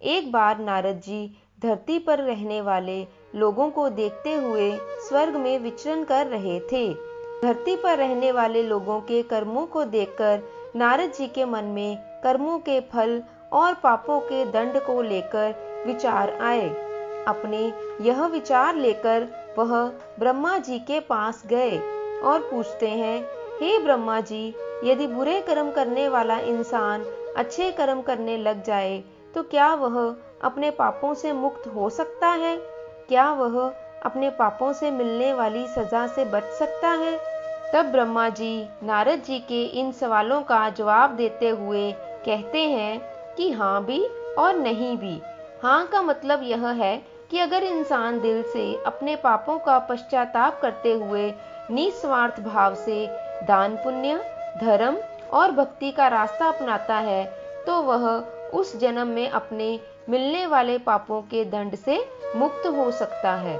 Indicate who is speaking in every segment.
Speaker 1: एक बार नारद जी धरती पर रहने वाले लोगों को देखते हुए स्वर्ग में विचरण कर रहे थे। धरती पर रहने वाले लोगों के कर्मों को देखकर नारद जी के मन में कर्मों के फल और पापों के दंड को लेकर विचार आए। अपने यह विचार लेकर वह ब्रह्मा जी के पास गए और पूछते हैं, हे ब्रह्मा जी, यदि बुरे कर्म करने वाला इंसान अच्छे कर्म करने लग जाए तो क्या वह अपने पापों से मुक्त हो सकता है? क्या वह अपने पापों से मिलने वाली सजा से बच सकता है? तब ब्रह्मा जी नारद जी के इन सवालों का जवाब देते हुए कहते हैं कि हाँ भी और नहीं भी। हाँ का मतलब यह है कि अगर इंसान दिल से अपने पापों का पश्चाताप करते हुए निस्वार्थ भाव से दान पुण्य, धर्म और भक्ति का रास्ता अपनाता है तो वह उस जन्म में अपने मिलने वाले पापों के दंड से मुक्त हो सकता है।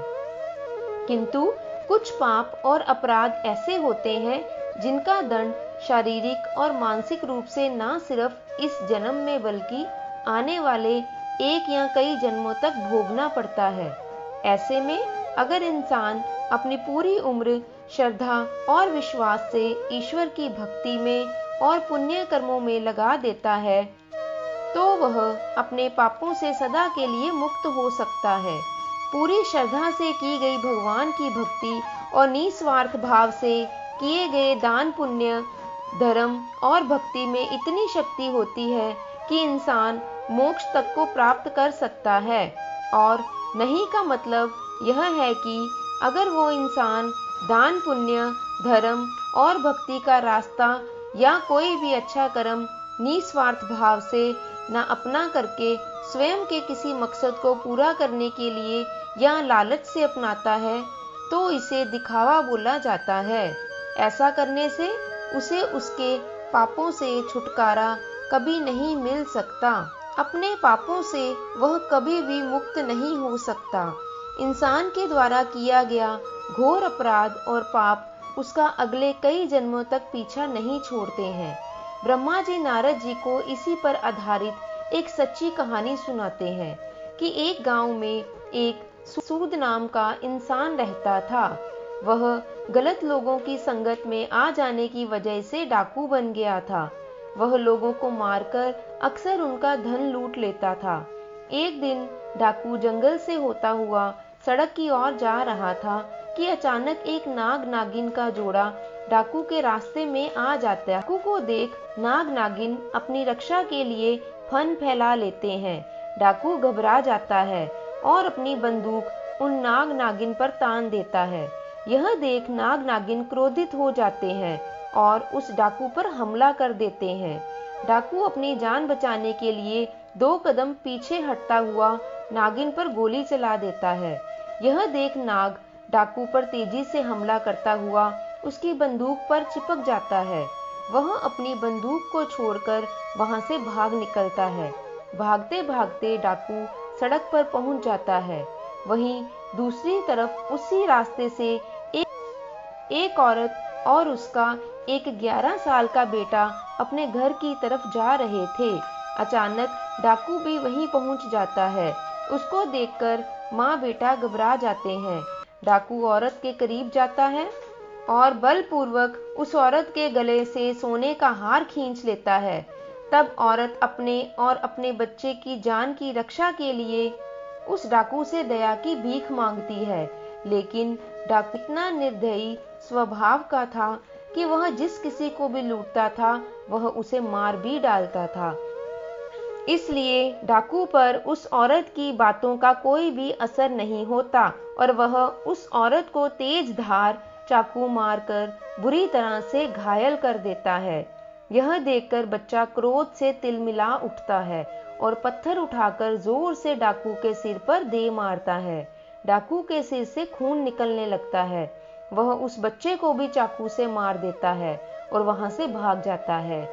Speaker 1: किंतु कुछ पाप और अपराध ऐसे होते हैं जिनका दंड शारीरिक और मानसिक रूप से न सिर्फ इस जन्म में बल्कि आने वाले एक या कई जन्मों तक भोगना पड़ता है। ऐसे में अगर इंसान अपनी पूरी उम्र श्रद्धा और विश्वास से ईश्वर की भक्ति में और पुण्य कर्मों में लगा देता है तो वह अपने पापों से सदा के लिए मुक्त हो सकता है। पूरी श्रद्धा से की गई भगवान की भक्ति और निस्वार्थ भाव से किए गए दान पुण्य, धर्म और भक्ति में इतनी शक्ति होती है कि इंसान मोक्ष तक को प्राप्त कर सकता है। और नहीं का मतलब यह है कि अगर वो इंसान दान पुण्य, धर्म और भक्ति का रास्ता या कोई भी अच्छा कर्म निस्वार्थ भाव से न अपना करके स्वयं के किसी मकसद को पूरा करने के लिए या लालच से अपनाता है तो इसे दिखावा बोला जाता है। ऐसा करने से उसे उसके पापों से छुटकारा कभी नहीं मिल सकता। अपने पापों से वह कभी भी मुक्त नहीं हो सकता। इंसान के द्वारा किया गया घोर अपराध और पाप उसका अगले कई जन्मों तक पीछा नहीं छोड़ते हैं। ब्रह्मा जी नारद जी को इसी पर आधारित एक सच्ची कहानी सुनाते हैं कि एक गांव में एक सूद नाम का इंसान रहता था। वह गलत लोगों की संगत में आ जाने की वजह से डाकू बन गया था। वह लोगों को मारकर अक्सर उनका धन लूट लेता था। एक दिन डाकू जंगल से होता हुआ सड़क की ओर जा रहा था कि अचानक एक नाग नागिन का जोड़ा डाकू के रास्ते में आ जाता है। डाकू को देख नाग नागिन अपनी रक्षा के लिए फन फैला लेते हैं। डाकू घबरा जाता है और अपनी बंदूक उन नाग नागिन पर तान देता है। यह देख नाग नागिन क्रोधित हो जाते हैं और उस डाकू पर हमला कर देते हैं। डाकू अपनी जान बचाने के लिए 2 कदम पीछे हटता हुआ नागिन पर गोली चला देता है। यह देख नाग डाकू पर तेजी से हमला करता हुआ उसकी बंदूक पर चिपक जाता है। वह अपनी बंदूक को छोड़कर वहां से भाग निकलता है। भागते भागते डाकू सड़क पर पहुंच जाता है। वहीं दूसरी तरफ उसी रास्ते से एक औरत और उसका एक 11 साल का बेटा अपने घर की तरफ जा रहे थे। अचानक डाकू भी वहीं पहुंच जाता है। उसको देखकर माँ बेटा घबरा जाते हैं। डाकू औरत के करीब जाता है और बलपूर्वक उस औरत के गले से सोने का हार खींच लेता है। तब औरत अपने और अपने बच्चे की जान की रक्षा के लिए उस डाकू से दया की भीख मांगती है। लेकिन डाकू इतना निर्दयी स्वभाव का था कि वह जिस किसी को भी लूटता था वह उसे मार भी डालता था। इसलिए डाकू पर उस औरत की बातों का कोई भी असर नहीं होता और वह उस औरत को तेज धार चाकू मारकर बुरी तरह से घायल कर देता है। यह देखकर बच्चा क्रोध से तिलमिला उठता है और पत्थर उठाकर जोर से डाकू के सिर पर दे मारता है। डाकू के सिर से खून निकलने लगता है। वह उस बच्चे को भी चाकू से मार देता है और वहां से भाग जाता है।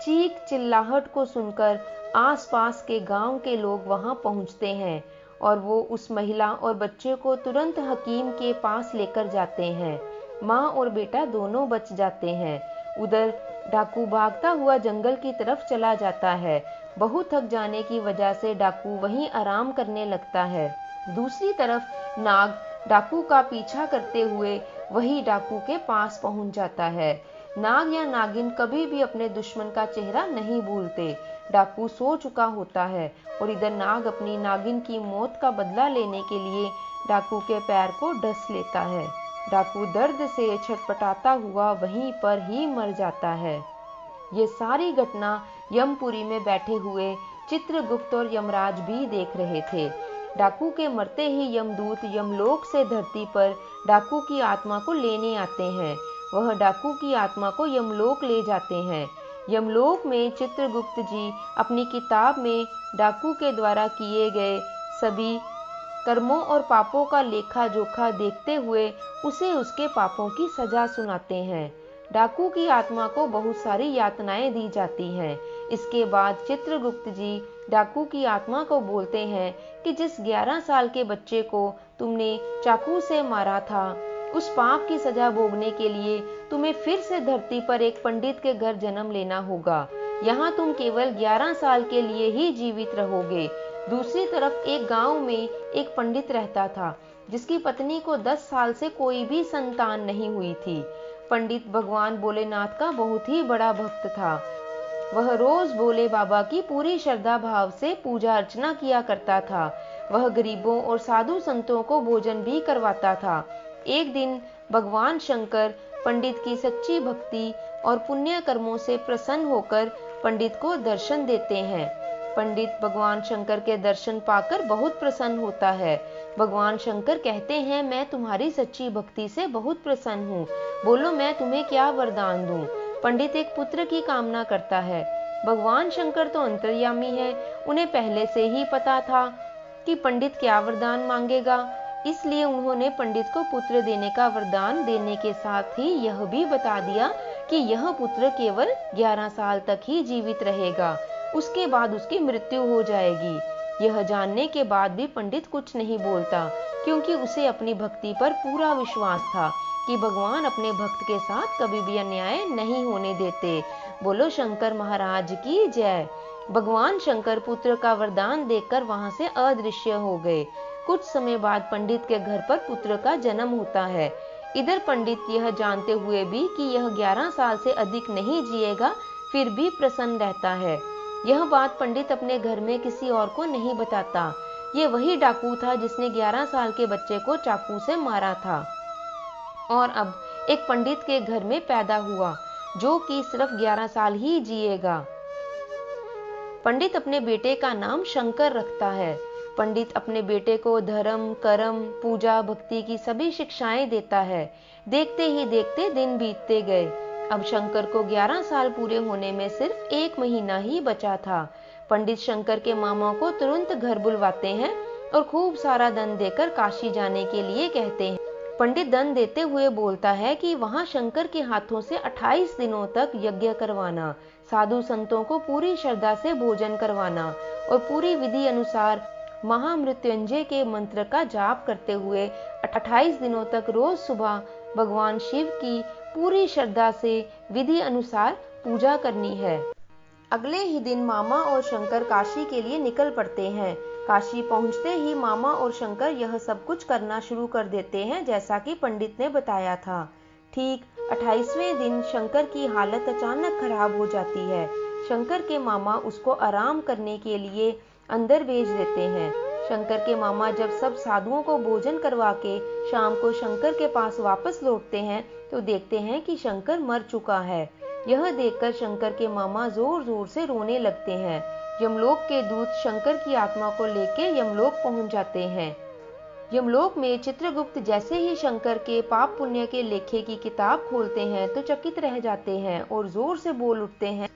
Speaker 1: चीख चिल्लाहट को सुनकर आसपास के गांव के लोग वहां पहुंचते हैं और वो उस महिला और बच्चे को तुरंत हकीम के पास लेकर जाते हैं। माँ और बेटा दोनों बच जाते हैं। उधर डाकू भागता हुआ जंगल की तरफ चला जाता है। बहुत थक जाने की वजह से डाकू वहीं आराम करने लगता है। दूसरी तरफ नाग डाकू का पीछा करते हुए वही डाकू के पास पहुंच जाता है। नाग या नागिन कभी भी अपने दुश्मन का चेहरा नहीं भूलते। डाकू सो चुका होता है और इधर नाग अपनी नागिन की मौत का बदला लेने के लिए डाकू के पैर को डस लेता है। डाकू दर्द से छटपटाता हुआ वहीं पर ही मर जाता है। ये सारी घटना यमपुरी में बैठे हुए चित्रगुप्त और यमराज भी देख रहे थे। डाकू के मरते ही यमदूत यमलोक से धरती पर डाकू की आत्मा को लेने आते हैं। वह डाकू की आत्मा को यमलोक ले जाते हैं। यमलोक में चित्रगुप्त जी अपनी किताब में डाकू के द्वारा किए गए सभी कर्मों और पापों का लेखा जोखा देखते हुए उसे उसके पापों की सजा सुनाते हैं। डाकू की आत्मा को बहुत सारी यातनाएं दी जाती हैं। इसके बाद चित्रगुप्त जी डाकू की आत्मा को बोलते हैं कि जिस 11 साल के बच्चे को तुमने चाकू से मारा था, उस पाप की सजा भोगने के लिए तुम्हें फिर से धरती पर एक पंडित के घर जन्म लेना होगा। यहाँ तुम केवल 11 साल के लिए ही जीवित रहोगे। दूसरी तरफ एक गांव में एक पंडित रहता था जिसकी पत्नी को 10 साल से कोई भी संतान नहीं हुई थी। पंडित भगवान भोलेनाथ का बहुत ही बड़ा भक्त था। वह रोज भोले बाबा की पूरी श्रद्धा भाव से पूजा अर्चना किया करता था। वह गरीबों और साधु संतों को भोजन भी करवाता था। एक दिन भगवान शंकर पंडित की सच्ची भक्ति और पुण्य कर्मों से प्रसन्न होकर पंडित को दर्शन देते हैं। पंडित भगवान शंकर के दर्शन पाकर बहुत प्रसन्न होता है। भगवान शंकर कहते हैं, मैं तुम्हारी सच्ची भक्ति से बहुत प्रसन्न हूँ। बोलो मैं तुम्हें क्या वरदान दूँ। पंडित एक पुत्र की कामना करता है। भगवान शंकर तो अंतर्यामी है, उन्हें पहले से ही पता था कि पंडित क्या वरदान मांगेगा, इसलिए उन्होंने पंडित को पुत्र देने का वरदान देने के साथ ही यह भी बता दिया कि यह पुत्र केवल 11 साल तक ही जीवित रहेगा, उसके बाद उसकी मृत्यु हो जाएगी। यह जानने के बाद भी पंडित कुछ नहीं बोलता, क्योंकि उसे अपनी भक्ति पर पूरा विश्वास था कि भगवान अपने भक्त के साथ कभी भी अन्याय नहीं होने देते। बोलो शंकर महाराज की जय। भगवान शंकर पुत्र का वरदान देकर वहां से अदृश्य हो गए। कुछ समय बाद पंडित के घर पर पुत्र का जन्म होता है। इधर पंडित यह जानते हुए भी कि यह 11 साल से अधिक नहीं जिएगा, फिर भी प्रसन्न रहता है। यह बात पंडित अपने घर में किसी और को नहीं बताता। ये वही डाकू था जिसने 11 साल के बच्चे को चाकू से मारा था और अब एक पंडित के घर में पैदा हुआ जो कि सिर्फ 11 साल ही जिएगा। पंडित अपने बेटे का नाम शंकर रखता है। पंडित अपने बेटे को धर्म, कर्म, पूजा, भक्ति की सभी शिक्षाएं देता है। देखते ही देखते दिन बीतते गए। अब शंकर को 11 साल पूरे होने में सिर्फ 1 महीना ही बचा था। पंडित शंकर के मामा को तुरंत घर बुलवाते हैं और खूब सारा धन देकर काशी जाने के लिए कहते हैं। पंडित धन देते हुए बोलता है कि वहां शंकर के हाथों से 28 दिनों तक यज्ञ करवाना, साधु संतों को पूरी श्रद्धा से भोजन करवाना और पूरी विधि अनुसार महामृत्युंजय के मंत्र का जाप करते हुए 28 दिनों तक रोज सुबह भगवान शिव की पूरी श्रद्धा से विधि अनुसार पूजा करनी है। अगले ही दिन मामा और शंकर काशी के लिए निकल पड़ते हैं। काशी पहुंचते ही मामा और शंकर यह सब कुछ करना शुरू कर देते हैं जैसा कि पंडित ने बताया था। ठीक 28वें दिन शंकर की हालत अचानक खराब हो जाती है। शंकर के मामा उसको आराम करने के लिए अंदर भेज देते हैं। शंकर के मामा जब सब साधुओं को भोजन करवा के शाम को शंकर के पास वापस लौटते हैं तो देखते हैं कि शंकर मर चुका है। यह देखकर शंकर के मामा जोर जोर से रोने लगते हैं। यमलोक के दूत शंकर की आत्मा को लेके यमलोक पहुंच जाते हैं। यमलोक में चित्रगुप्त जैसे ही शंकर के पाप पुण्य के लेखे की किताब खोलते हैं तो चकित रह जाते हैं और जोर से बोल उठते हैं,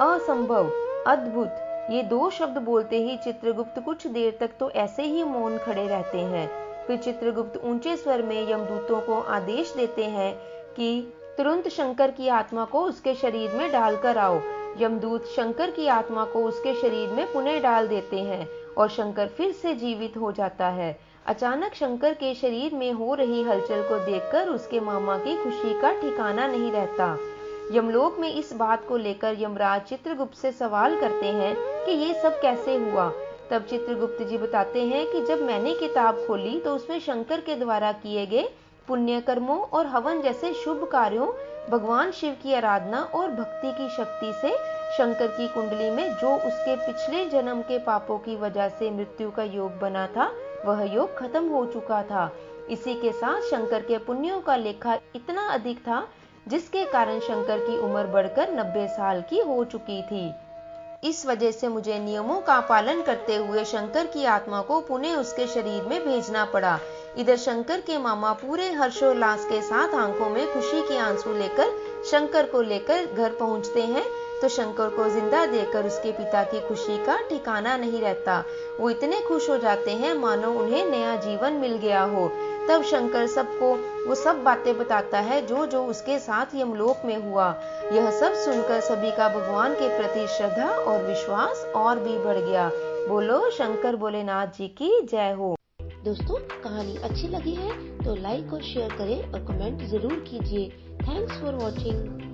Speaker 1: असंभव, अद्भुत। ये 2 शब्द बोलते ही चित्रगुप्त कुछ देर तक तो ऐसे ही मौन खड़े रहते हैं। फिर चित्रगुप्त ऊंचे स्वर में यमदूतों को आदेश देते हैं कि तुरंत शंकर की आत्मा को उसके शरीर में डालकर आओ। यमदूत शंकर की आत्मा को उसके शरीर में पुनः डाल देते हैं और शंकर फिर से जीवित हो जाता है। अचानक शंकर के शरीर में हो रही हलचल को देखकर उसके मामा की खुशी का ठिकाना नहीं रहता। यमलोक में इस बात को लेकर यमराज चित्रगुप्त से सवाल करते हैं कि ये सब कैसे हुआ। तब चित्रगुप्त जी बताते हैं कि जब मैंने किताब खोली तो उसमें शंकर के द्वारा किए गए पुण्य कर्मों और हवन जैसे शुभ कार्यों, भगवान शिव की आराधना और भक्ति की शक्ति से शंकर की कुंडली में जो उसके पिछले जन्म के पापों की वजह से मृत्यु का योग बना था, वह योग खत्म हो चुका था। इसी के साथ शंकर के पुण्यों का लेखा इतना अधिक था जिसके कारण शंकर की उम्र बढ़कर 90 साल की हो चुकी थी। इस वजह से मुझे नियमों का पालन करते हुए शंकर की आत्मा को पुनः उसके शरीर में भेजना पड़ा। इधर शंकर के मामा पूरे हर्षोल्लास के साथ आंखों में खुशी के आंसू लेकर शंकर को लेकर घर पहुंचते हैं, तो शंकर को जिंदा देखकर उसके पिता की खुशी का ठिकाना नहीं रहता। वो इतने खुश हो जाते हैं मानो उन्हें नया जीवन मिल गया हो। तब शंकर सबको वो सब बातें बताता है जो जो उसके साथ यमलोक में हुआ। यह सब सुनकर सभी का भगवान के प्रति श्रद्धा और विश्वास और भी बढ़ गया। बोलो शंकर भोलेनाथ जी की जय हो।
Speaker 2: दोस्तों, कहानी अच्छी लगी है तो लाइक और शेयर करें और कमेंट जरूर कीजिए। Thanks for watching.